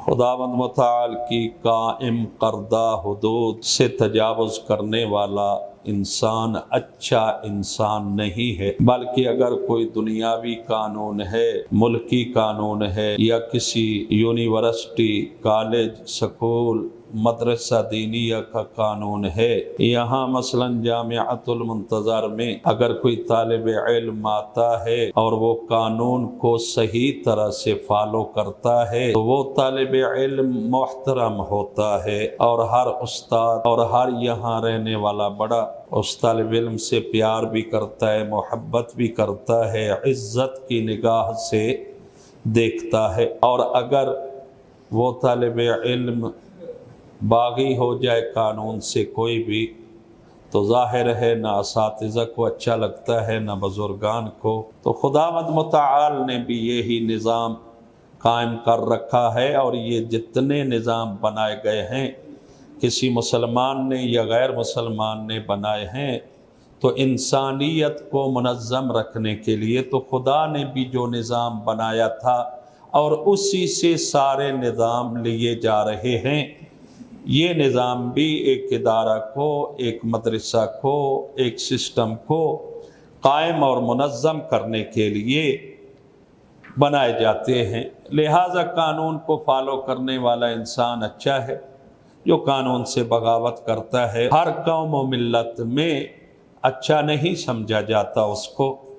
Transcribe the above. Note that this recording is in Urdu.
خداوند متعال کی قائم کردہ حدود سے تجاوز کرنے والا انسان اچھا انسان نہیں ہے، بلکہ اگر کوئی دنیاوی قانون ہے، ملکی قانون ہے، یا کسی یونیورسٹی، کالج، سکول، مدرسہ دینیہ کا قانون ہے، یہاں مثلا جامعۃ المنتظر میں اگر کوئی طالب علم آتا ہے اور وہ قانون کو صحیح طرح سے فالو کرتا ہے تو وہ طالب علم محترم ہوتا ہے، اور ہر استاد اور ہر یہاں رہنے والا بڑا اس طالب علم سے پیار بھی کرتا ہے، محبت بھی کرتا ہے، عزت کی نگاہ سے دیکھتا ہے۔ اور اگر وہ طالب علم باغی ہو جائے قانون سے کوئی بھی، تو ظاہر ہے نہ اساتذہ کو اچھا لگتا ہے نہ بزرگان کو۔ تو خداوند متعال نے بھی یہی نظام قائم کر رکھا ہے، اور یہ جتنے نظام بنائے گئے ہیں کسی مسلمان نے یا غیر مسلمان نے بنائے ہیں تو انسانیت کو منظم رکھنے کے لیے، تو خدا نے بھی جو نظام بنایا تھا اور اسی سے سارے نظام لیے جا رہے ہیں۔ یہ نظام بھی ایک ادارہ کو، ایک مدرسہ کو، ایک سسٹم کو قائم اور منظم کرنے کے لیے بنائے جاتے ہیں، لہٰذا قانون کو فالو کرنے والا انسان اچھا ہے۔ جو قانون سے بغاوت کرتا ہے ہر قوم و ملت میں اچھا نہیں سمجھا جاتا اس کو۔